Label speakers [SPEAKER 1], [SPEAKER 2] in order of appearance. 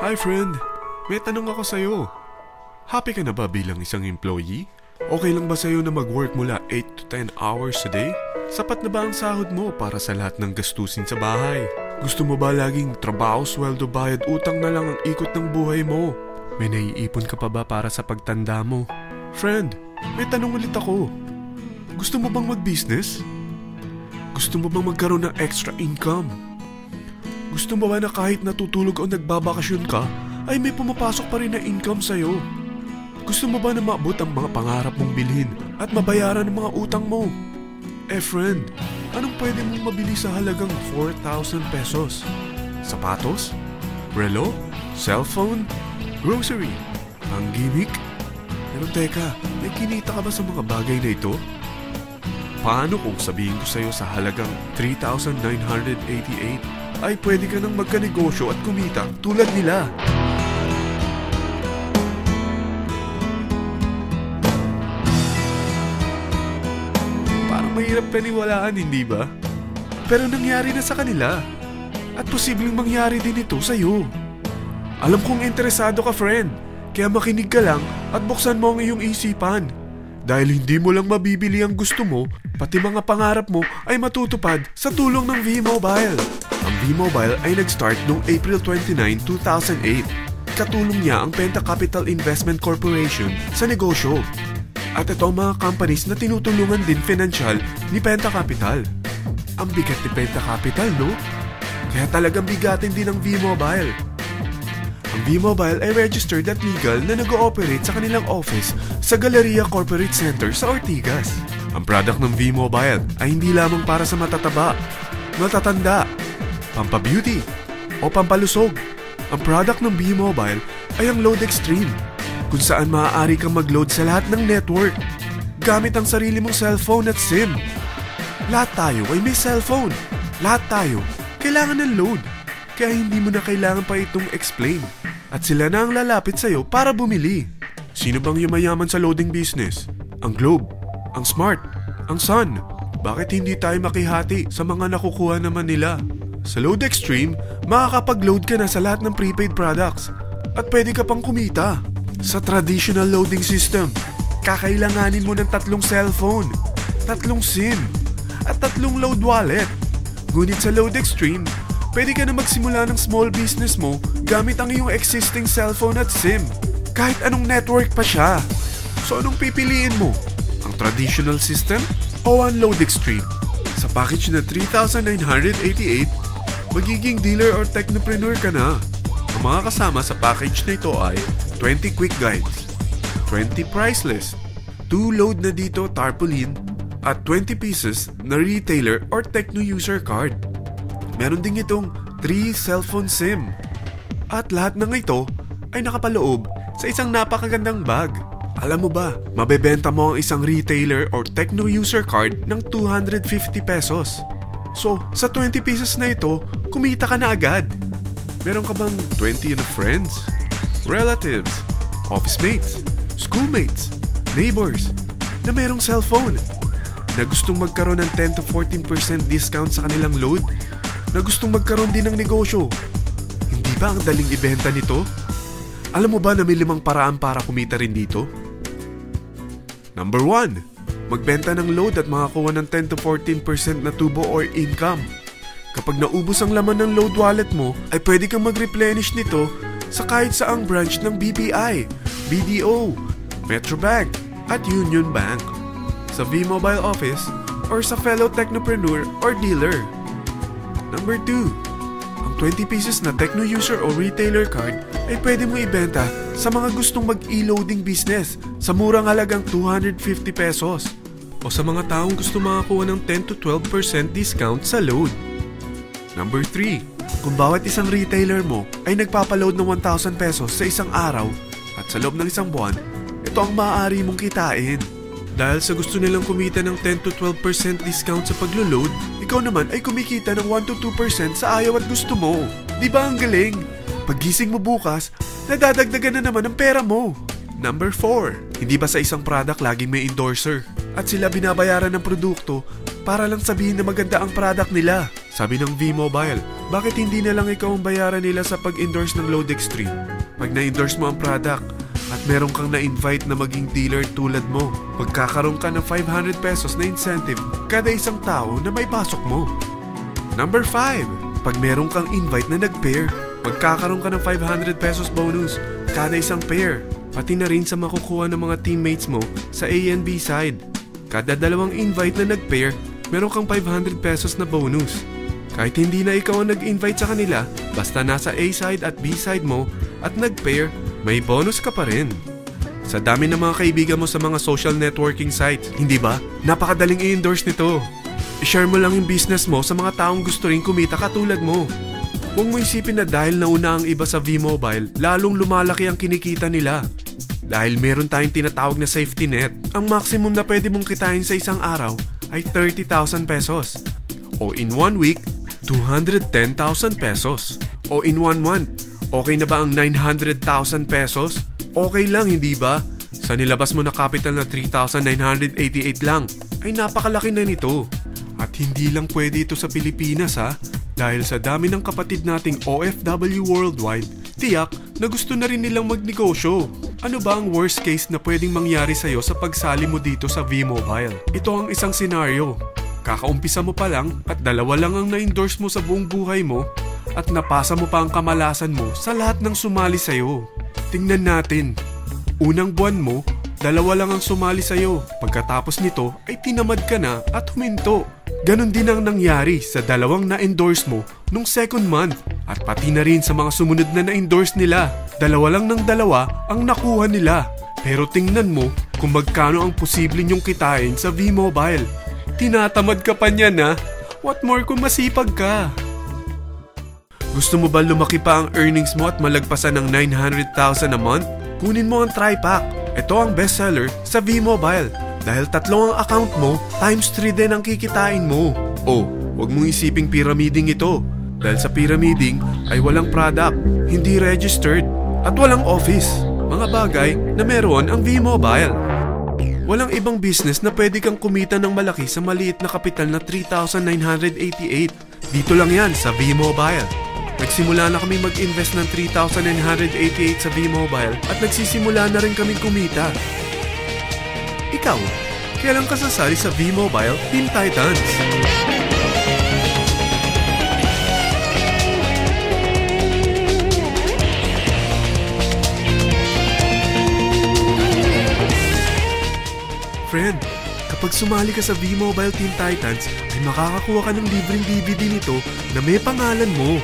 [SPEAKER 1] Hi friend, may tanong ako sa'yo. Happy ka na ba bilang isang employee? Okay lang ba sa'yo na mag-work mula 8 to 10 hours a day? Sapat na ba ang sahod mo para sa lahat ng gastusin sa bahay? Gusto mo ba laging trabaho, sweldo, bayad, utang na lang ang ikot ng buhay mo? May naiipon ka pa ba para sa pagtanda mo? Friend, may tanong ulit ako. Gusto mo bang mag-business? Gusto mo bang magkaroon ng extra income? Gusto mo ba na kahit natutulog o nagbabakasyon ka, ay may pumapasok pa rin na income sa'yo? Gusto mo ba na maabot ang mga pangarap mong bilhin at mabayaran ang mga utang mo? Friend, anong pwede mong mabili sa halagang 4,000 pesos? Sapatos? Relo? Cellphone? Grocery? Ang gimmick? Pero teka, may kinita ka ba sa mga bagay na ito? Paano kung sabihin ko sa'yo sa halagang 3,988 ay pwede ka nang magkanegosyo at kumita tulad nila? Parang mahirap paniwalaan, hindi ba? Pero nangyari na sa kanila. At posibleng mangyari din ito sa'yo. Alam kong interesado ka, friend. Kaya makinig ka lang at buksan mo ang iyong isipan. Dahil hindi mo lang mabibili ang gusto mo, pati mga pangarap mo ay matutupad sa tulong ng V-Mobile. Ang V-Mobile ay nag-start noong April 29, 2008. Katulong niya ang Penta Capital Investment Corporation sa negosyo. At ito ang mga companies na tinutulungan din financial ni Penta Capital. Ang bigat ni Penta Capital, no? Kaya talagang bigatin din ang V-Mobile. Ang V-Mobile ay registered at legal na nag-ooperate sa kanilang office sa Galleria Corporate Center sa Ortigas. Ang product ng V-Mobile ay hindi lamang para sa matataba, matatanda, pampabeauty, o pampalusog. Ang product ng V-Mobile ay ang Load Extreme, kung saan maaari kang mag-load sa lahat ng network gamit ang sarili mong cellphone at SIM. Lahat tayo ay may cellphone. Lahat tayo kailangan ng load. Kaya hindi mo na kailangan pa itong explain. At sila na ang lalapit sa'yo para bumili. Sino bang yumayaman sa loading business? Ang Globe, ang Smart, ang Sun. Bakit hindi tayo makihati sa mga nakukuha naman nila? Sa Load Extreme, makakapag-load ka na sa lahat ng prepaid products. At pwede ka pang kumita. Sa traditional loading system, kakailanganin mo ng 3 cellphone, 3 SIM, at 3 load wallet. Ngunit sa Load Extreme, pwede ka na magsimula ng small business mo gamit ang iyong existing cellphone at SIM. Kahit anong network pa siya. So anong pipiliin mo? Ang traditional system o ang Load Extreme? Sa package na 3,988, magiging dealer or technopreneur ka na. Ang mga kasama sa package na ito ay 20 quick guides, 20 price list, 2 load na dito tarpaulin, at 20 pieces na retailer or techno user card. Meron din itong 3 cellphone SIM. At lahat ng ito ay nakapaloob sa isang napakagandang bag. Alam mo ba, mabebenta mo ang isang retailer or techno user card ng 250 pesos. So, sa 20 pieces na ito, kumita ka na agad. Meron ka bang 20 na friends, relatives, office mates, schoolmates, neighbors na merong cellphone na gustong magkaroon ng 10 to 14% discount sa kanilang load? Na gustong magkaroon din ng negosyo? Hindi ba ang daling ibenta nito? Alam mo ba na may 5 paraan para kumita rin dito? Number 1, magbenta ng load at makakuha ng 10 to 14% na tubo or income. Kapag naubos ang laman ng load wallet mo, ay pwede kang mag-replenish nito sa kahit saang branch ng BPI, BDO, Metrobank, at Union Bank, sa V-Mobile office, or sa fellow technopreneur or dealer. Number 2, ang 20 pieces na techno user o retailer card ay pwede mo ibenta sa mga gustong mag-e-loading business sa murang halagang 250 pesos o sa mga taong gusto makakuha ng 10 to 12% discount sa load. Number 3, kung bawat isang retailer mo ay nagpapaload ng 1,000 pesos sa isang araw at sa loob ng isang buwan, ito ang maaari mong kitain. Dahil sa gusto nilang kumita ng 10 to 12% discount sa paglo-load, ikaw naman ay kumikita ng 1 to 2% sa ayaw at gusto mo. Di ba ang galing? Paggising mo bukas, nadadagdagan na naman ang pera mo. Number 4, hindi ba sa isang product laging may endorser? At sila binabayaran ng produkto para lang sabihin na maganda ang product nila. Sabi ng V-Mobile, bakit hindi na lang ikaw ang bayaran nila sa pag-endorse ng Load Extreme? Pag na-endorse mo ang product at meron kang na-invite na maging dealer tulad mo, magkakaroon ka ng 500 pesos na incentive kada isang tao na may pasok mo. Number 5. Pag meron kang invite na nag-pair, magkakaroon ka ng 500 pesos bonus kada isang pair. Pati na rin sa makukuha ng mga teammates mo sa A and B side. Kada dalawang invite na nag-pair, meron kang 500 pesos na bonus. Kahit hindi na ikaw ang nag-invite sa kanila, basta nasa A side at B side mo at nag-pair, may bonus ka pa rin. Sa dami ng mga kaibigan mo sa mga social networking sites, hindi ba? Napakadaling i-endorse nito. I-share mo lang yung business mo sa mga taong gusto rin kumita katulad mo. Huwag mo isipin na dahil nauna ang iba sa V-Mobile, lalong lumalaki ang kinikita nila. Dahil meron tayong tinatawag na safety net, ang maximum na pwede mong kitain sa isang araw ay 30,000 pesos. O in 1 week, 210,000 pesos. O in 1 month, okay na ba ang 900,000 pesos? Okay lang, hindi ba? Sa nilabas mo na capital na 3,988 lang, ay napakalaki na nito. At hindi lang pwede ito sa Pilipinas ha, dahil sa dami ng kapatid nating OFW worldwide, tiyak na gusto na rin nilang magnegosyo. Ano ba ang worst case na pwedeng mangyari sa'yo sa pagsali mo dito sa V-Mobile? Ito ang isang senaryo. Kakaumpisa mo pa lang at dalawa lang ang na-endorse mo sa buong buhay mo at napasa mo pa ang kamalasan mo sa lahat ng sumali sa'yo. Tingnan natin. Unang buwan mo, dalawa lang ang sumali sa'yo. Pagkatapos nito ay tinamad ka na at huminto. Ganon din ang nangyari sa dalawang na-endorse mo nung second month at pati na rin sa mga sumunod na na-endorse nila. Dalawa lang ng dalawa ang nakuha nila. Pero tingnan mo kung magkano ang posible nyong kitain sa V-Mobile. Tinatamad ka pa niyan ha? What more kung masipag ka? Gusto mo ba lumaki pa ang earnings mo at malagpasan ng 900,000 a month? Kunin mo ang TriPack. Ito ang bestseller sa V-Mobile. Dahil 3 ang account mo, times 3 din ang kikitain mo. Oh, wag mong isiping pyramiding ito. Dahil sa pyramiding ay walang product, hindi registered, at walang office. Mga bagay na meron ang V-Mobile. Walang ibang business na pwede kang kumita ng malaki sa maliit na kapital na 3,988. Dito lang yan sa V-Mobile. Nagsimula na kami mag-invest ng 3,988 sa V-Mobile at nagsisimula na rin kaming kumita. Ikaw, kailan ka sasali sa V-Mobile Teen Titans? Friend, kapag sumali ka sa V-Mobile Teen Titans, ay makakakuha ka ng libreng DVD nito na may pangalan mo.